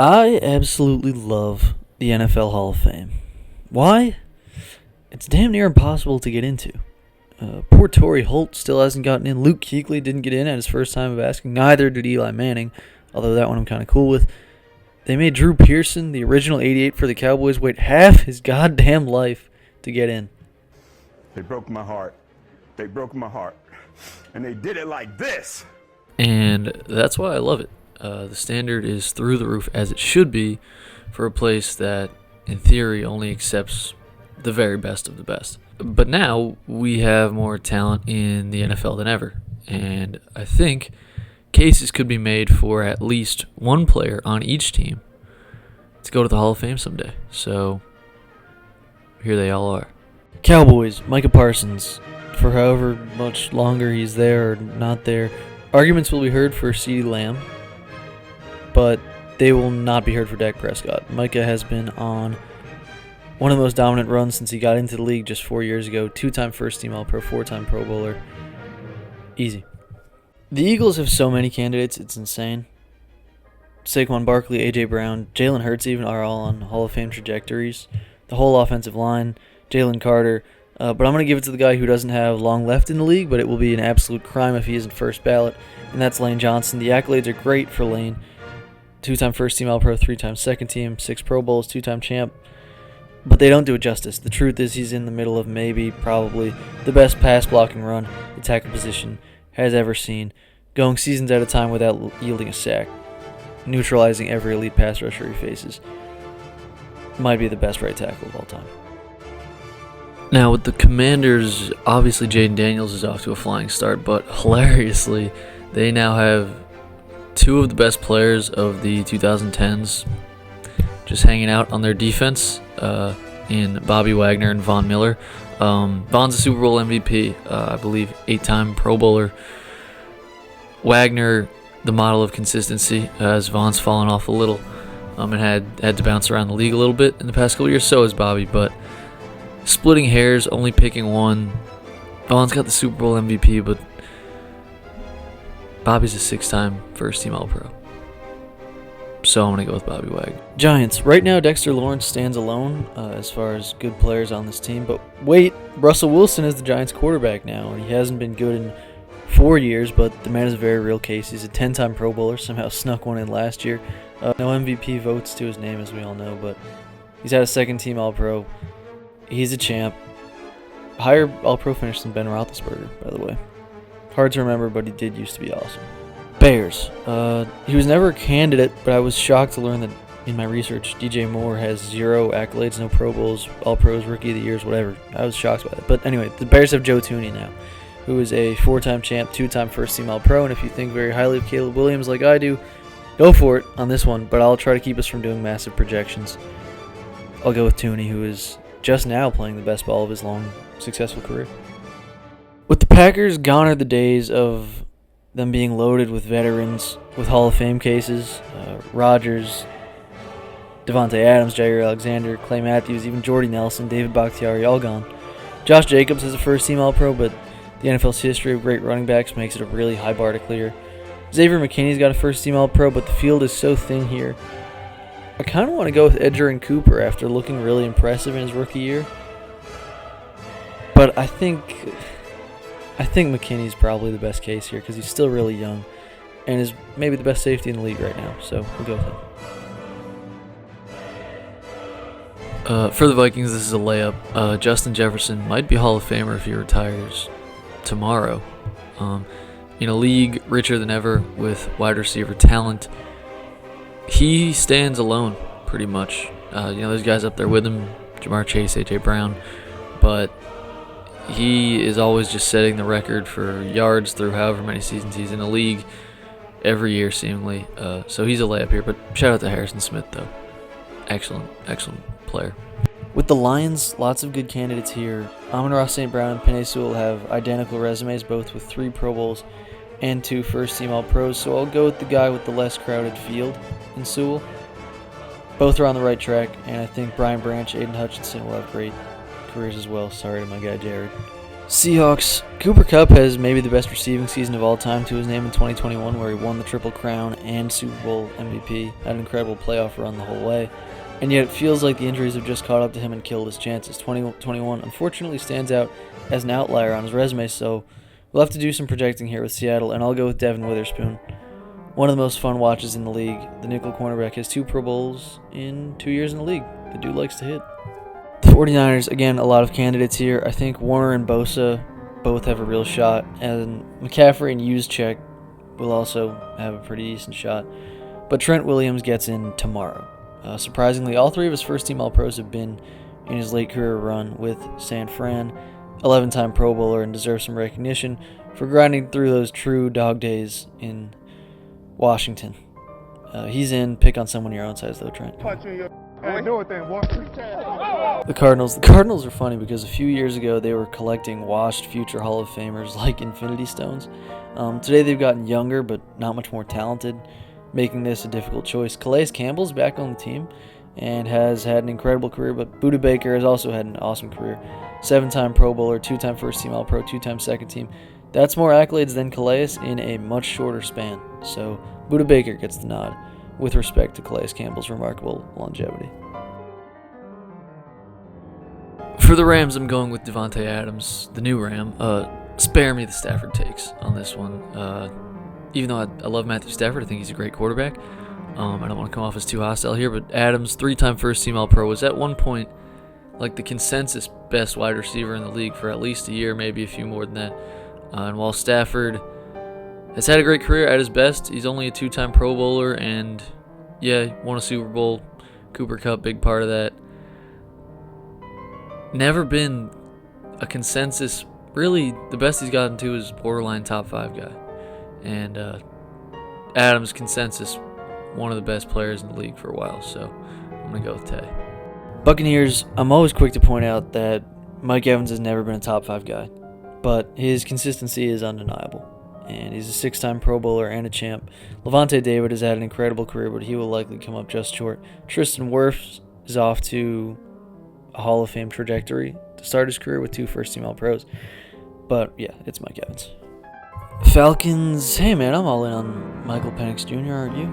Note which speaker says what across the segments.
Speaker 1: I absolutely love the NFL Hall of Fame. Why? It's damn near impossible to get into. Poor Torrey Holt still hasn't gotten in. Luke Kuechly didn't get in at his first time of asking. Neither did Eli Manning, although that one I'm kind of cool with. They made Drew Pearson, the original 88 for the Cowboys, wait half his goddamn life to get in.
Speaker 2: They broke my heart. They broke my heart. And they did it like this.
Speaker 3: And that's why I love it. The standard is through the roof, as it should be, for a place that, in theory, only accepts the very best of the best. But now we have more talent in the NFL than ever. And I think cases could be made for at least one player on each team to go to the Hall of Fame someday. So here they all are.
Speaker 1: Cowboys, Micah Parsons, for however much longer he's there or not there. Arguments will be heard for CeeDee Lamb, but they will not be heard for Dak Prescott. Micah has been on one of the most dominant runs since he got into the league just 4 years ago. 2-time first-team All-Pro, 4-time Pro Bowler. Easy. The Eagles have so many candidates, it's insane. Saquon Barkley, A.J. Brown, Jalen Hurts even are all on Hall of Fame trajectories. The whole offensive line, Jalen Carter. But I'm going to give it to the guy who doesn't have long left in the league, but it will be an absolute crime if he isn't first ballot, and that's Lane Johnson. The accolades are great for Lane. 2-time first-team All-Pro, 3-time second-team, 6 Pro Bowls, 2-time champ. But they don't do it justice. The truth is he's in the middle of maybe, probably, the best pass-blocking run the tackle position has ever seen, going seasons at a time without yielding a sack, neutralizing every elite pass rusher he faces. Might be the best right tackle of all time.
Speaker 3: Now, with the Commanders, obviously Jaden Daniels is off to a flying start, but hilariously, they now have two of the best players of the 2010s just hanging out on their defense in Bobby Wagner and Von Miller. Von's a Super Bowl MVP, I believe 8-time Pro Bowler. Wagner, the model of consistency, as Von's fallen off a little and had to bounce around the league a little bit in the past couple years. So has Bobby, but splitting hairs, only picking one. Von's got the Super Bowl MVP, but Bobby's a 6-time first-team All-Pro. So I'm going to go with Bobby Wagner.
Speaker 1: Giants. Right now, Dexter Lawrence stands alone as far as good players on this team. But wait, Russell Wilson is the Giants' quarterback now. He hasn't been good in 4 years, but the man is a very real case. He's a 10-time Pro Bowler, somehow snuck one in last year. No MVP votes to his name, as we all know, but he's had a second-team All-Pro. He's a champ. Higher All-Pro finish than Ben Roethlisberger, by the way. Hard to remember, but he did used to be awesome. Bears. He was never a candidate, but I was shocked to learn that in my research, DJ Moore has 0 accolades, no Pro Bowls, All-Pros, Rookie of the Years, whatever. I was shocked by that. But anyway, the Bears have Joe Thuney now, who is a 4-time champ, 2-time first-team All-Pro, and if you think very highly of Caleb Williams like I do, go for it on this one, but I'll try to keep us from doing massive projections. I'll go with Thuney, who is just now playing the best ball of his long, successful career. With the Packers, gone are the days of them being loaded with veterans with Hall of Fame cases. Rodgers, Devontae Adams, Jair Alexander, Clay Matthews, even Jordy Nelson, David Bakhtiari, all gone. Josh Jacobs is a first-team All-Pro, but the NFL's history of great running backs makes it a really high bar to clear. Xavier McKinney's got a first-team All-Pro, but the field is so thin here. I kind of want to go with Edger and Cooper after looking really impressive in his rookie year. But I think McKinney's probably the best case here because he's still really young and is maybe the best safety in the league right now. So we'll go with him.
Speaker 3: For the Vikings, this is a layup. Justin Jefferson might be Hall of Famer if he retires tomorrow. In a league richer than ever with wide receiver talent, he stands alone pretty much. There's guys up there with him, Jamar Chase, A.J. Brown, but he is always just setting the record for yards through however many seasons he's in the league every year, seemingly. So he's a layup here, but shout out to Harrison Smith, though. Excellent player.
Speaker 1: With the Lions, lots of good candidates here. Amon-Ra St. Brown and Penei Sewell have identical resumes, both with 3 Pro Bowls and 2 first-team All-Pros, so I'll go with the guy with the less crowded field in Sewell. Both are on the right track, and I think Brian Branch, Aiden Hutchinson will have great careers as well. Sorry to my guy Jared. Seahawks. Cooper Kupp has maybe the best receiving season of all time to his name in 2021, where he won the Triple Crown and Super Bowl MVP, had an incredible playoff run the whole way, and yet it feels like the injuries have just caught up to him and killed his chances. 2021 unfortunately stands out as an outlier on his resume, so we'll have to do some projecting here with Seattle, and I'll go with Devin Witherspoon. One of the most fun watches in the league. The nickel cornerback has 2 Pro Bowls in 2 years in the league. The dude likes to hit. The 49ers, again, a lot of candidates here. I think Warner and Bosa both have a real shot, and McCaffrey and Juszczyk will also have a pretty decent shot. But Trent Williams gets in tomorrow. Surprisingly, all 3 of his first-team All-Pros have been in his late career run with San Fran, 11-time Pro Bowler, and deserves some recognition for grinding through those true dog days in Washington. He's in. Pick on someone your own size, though, Trent. The Cardinals are funny because a few years ago they were collecting washed future Hall of Famers like Infinity Stones. Today they've gotten younger but not much more talented, making this a difficult choice. Calais Campbell's back on the team and has had an incredible career, but Budda Baker has also had an awesome career. 7-time Pro Bowler, 2-time first-team All-Pro, 2-time second-team. That's more accolades than Calais in a much shorter span. So Budda Baker gets the nod with respect to Calais Campbell's remarkable longevity.
Speaker 3: For the Rams, I'm going with Devontae Adams, the new Ram. Spare me the Stafford takes on this one. Even though I love Matthew Stafford, I think he's a great quarterback. I don't want to come off as too hostile here, but Adams, 3-time first-team All-Pro, was at one point like the consensus best wide receiver in the league for at least a year, maybe a few more than that. And while Stafford has had a great career at his best, he's only a 2-time Pro Bowler, and yeah, won a Super Bowl. Cooper Kupp, big part of that. Never been a consensus. Really, the best he's gotten to is borderline top 5 guy. And Adams, consensus, one of the best players in the league for a while, so I'm going to go with Tay.
Speaker 1: Buccaneers, I'm always quick to point out that Mike Evans has never been a top 5 guy, but his consistency is undeniable. And he's a 6-time Pro Bowler and a champ. Levante David has had an incredible career, but he will likely come up just short. Tristan Wirfs is off to a Hall of Fame trajectory to start his career with 2 first-team All-Pros. But yeah, it's Mike Evans. Falcons, hey man, I'm all in on Michael Penix Jr., aren't you?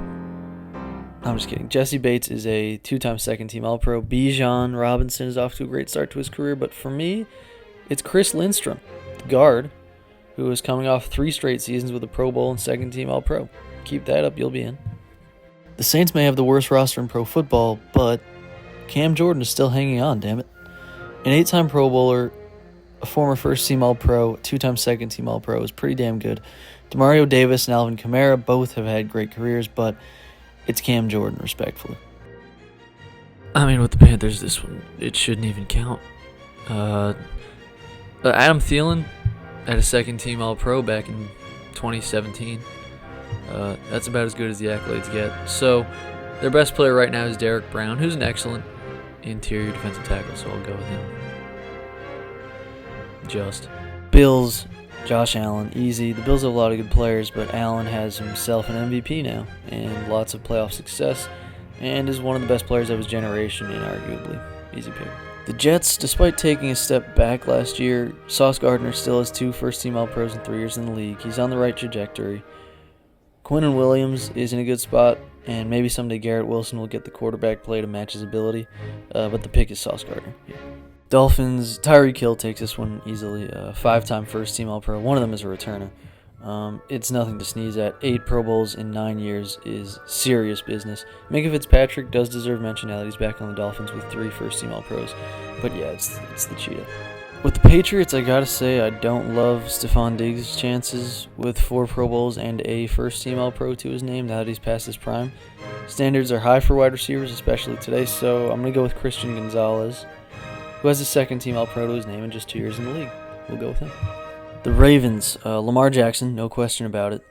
Speaker 1: I'm just kidding. Jesse Bates is a 2-time second-team All-Pro. Bijan Robinson is off to a great start to his career, but for me, it's Chris Lindstrom, the guard, who is coming off 3 straight seasons with a Pro Bowl and second-team All-Pro. Keep that up, you'll be in. The Saints may have the worst roster in pro football, but Cam Jordan is still hanging on, damn it. An 8-time Pro Bowler, a former first-team All-Pro, 2-time second-team All-Pro is pretty damn good. Demario Davis and Alvin Kamara both have had great careers, but it's Cam Jordan, respectfully.
Speaker 3: I mean, with the Panthers, this one, it shouldn't even count. Adam Thielen had a second-team All-Pro back in 2017. That's about as good as the accolades get. So their best player right now is Derek Brown, who's an excellent interior defensive tackle, so I'll go with him. Bills,
Speaker 1: Josh Allen, easy. The Bills have a lot of good players, but Allen has himself an MVP now and lots of playoff success and is one of the best players of his generation, inarguably. Easy pick. The Jets, despite taking a step back last year, Sauce Gardner still has 2 first-team All-Pros in 3 years in the league. He's on the right trajectory. Quinnen Williams is in a good spot, and maybe someday Garrett Wilson will get the quarterback play to match his ability, but the pick is Sauce Gardner. Yeah. Dolphins, Tyreek Hill takes this one easily. 5-time first-team All-Pro. One of them is a returner. It's nothing to sneeze at. 8 Pro Bowls in 9 years is serious business. Minka Fitzpatrick does deserve mention now that he's back on the Dolphins with 3 first-team All-Pros. But yeah, it's the cheetah. With the Patriots, I gotta say I don't love Stephon Diggs' chances with 4 Pro Bowls and a first-team All-Pro to his name now that he's past his prime. Standards are high for wide receivers, especially today, so I'm gonna go with Christian Gonzalez, who has a second-team All-Pro to his name in just 2 years in the league. We'll go with him. The Ravens, Lamar Jackson, no question about it.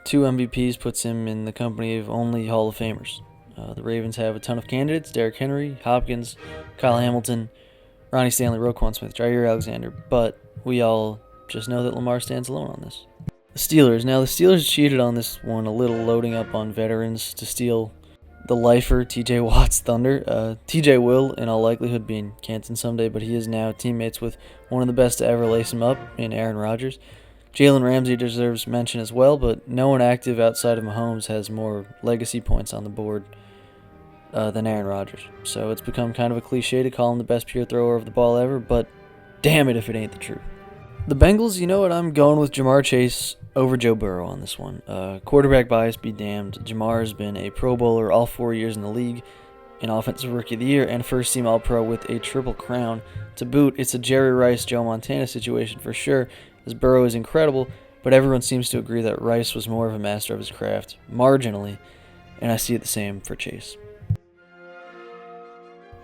Speaker 1: 2 MVPs puts him in the company of only Hall of Famers. The Ravens have a ton of candidates: Derrick Henry, Hopkins, Kyle Hamilton, Ronnie Stanley, Roquan Smith, Jair Alexander, but we all just know that Lamar stands alone on this. The Steelers. Now, the Steelers cheated on this one a little, loading up on veterans to steal the lifer TJ Watt's Thunder. TJ will, in all likelihood, be in Canton someday, but he is now teammates with one of the best to ever lace him up in Aaron Rodgers. Jalen Ramsey deserves mention as well, but no one active outside of Mahomes has more legacy points on the board than Aaron Rodgers. So it's become kind of a cliche to call him the best pure thrower of the ball ever, but damn it if it ain't the truth. The Bengals, you know what? I'm going with Jamar Chase over Joe Burrow on this one. Quarterback bias be damned. Jamar has been a Pro Bowler all 4 years in the league, an Offensive Rookie of the Year, and first-team All-Pro with a triple crown. To boot, it's a Jerry Rice, Joe Montana situation for sure, as Burrow is incredible, but everyone seems to agree that Rice was more of a master of his craft, marginally, and I see it the same for Chase.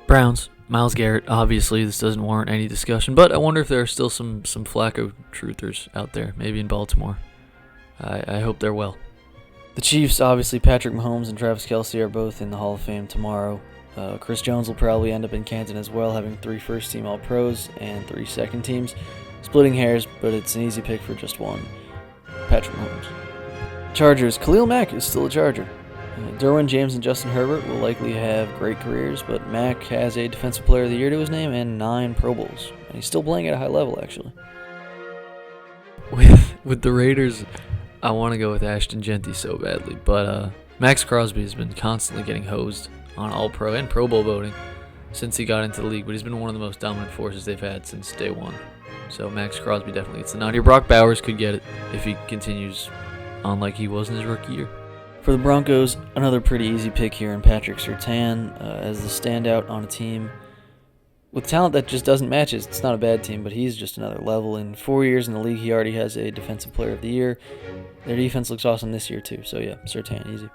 Speaker 3: Browns, Myles Garrett. Obviously, this doesn't warrant any discussion, but I wonder if there are still some Flacco truthers out there, maybe in Baltimore. I hope they're well.
Speaker 1: The Chiefs, obviously, Patrick Mahomes and Travis Kelce are both in the Hall of Fame tomorrow. Chris Jones will probably end up in Canton as well, having 3 first-team All-Pros and 3 second teams. Splitting hairs, but it's an easy pick for just one. Patrick Mahomes. Chargers, Khalil Mack is still a Charger. Derwin James and Justin Herbert will likely have great careers, but Mack has a Defensive Player of the Year to his name and 9 Pro Bowls. And he's still playing at a high level, actually.
Speaker 3: With the Raiders, I want to go with Ashton Genty so badly, but Max Crosby has been constantly getting hosed on All-Pro and Pro Bowl voting since he got into the league, but he's been one of the most dominant forces they've had since day one. So Max Crosby definitely gets the nod here. Brock Bowers could get it if he continues on like he was in his rookie year.
Speaker 1: For the Broncos, another pretty easy pick here in Patrick Surtain as the standout on a team with talent that just doesn't match it. It's not a bad team, but he's just another level. In 4 years in the league, he already has a Defensive Player of the Year. Their defense looks awesome this year too, so yeah, Surtain, easy.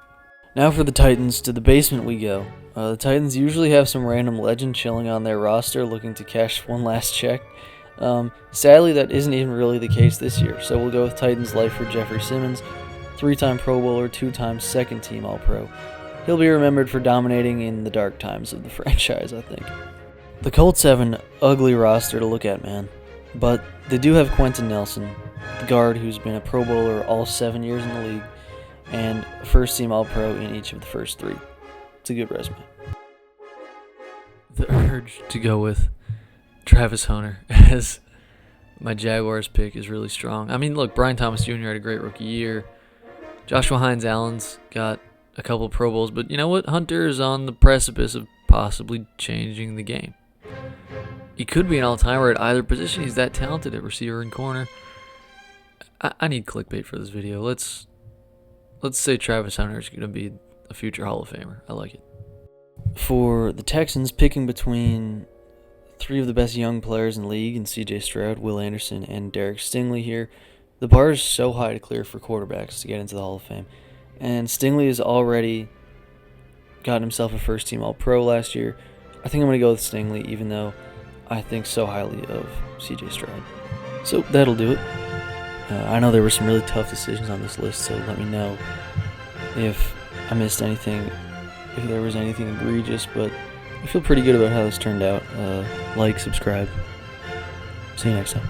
Speaker 1: Now for the Titans, to the basement we go. The Titans usually have some random legend chilling on their roster looking to cash one last check. Sadly, that isn't even really the case this year, so we'll go with Titans lifer Jeffrey Simmons, 3-time Pro Bowler, 2-time second-team All-Pro. He'll be remembered for dominating in the dark times of the franchise, I think. The Colts have an ugly roster to look at, man, but they do have Quentin Nelson, the guard who's been a Pro Bowler all 7 years in the league, and first-team All-Pro in each of the first 3. It's a good resume.
Speaker 3: The urge to go with Travis Hunter as my Jaguars pick is really strong. I mean, look, Brian Thomas Jr. had a great rookie year. Joshua Hines-Allen's got a couple Pro Bowls, but you know what? Hunter is on the precipice of possibly changing the game. He could be an all-timer at either position. He's that talented at receiver and corner. I need clickbait for this video. Let's say Travis Hunter is going to be a future Hall of Famer. I like it.
Speaker 1: For the Texans, picking between 3 of the best young players in the league in C.J. Stroud, Will Anderson, and Derek Stingley here, the bar is so high to clear for quarterbacks to get into the Hall of Fame. And Stingley has already gotten himself a first-team All-Pro last year. I think I'm going to go with Stingley, even though I think so highly of C.J. Stroud. So that'll do it. I know there were some really tough decisions on this list, so let me know if I missed anything, if there was anything egregious, but I feel pretty good about how this turned out. Like, subscribe. See you next time.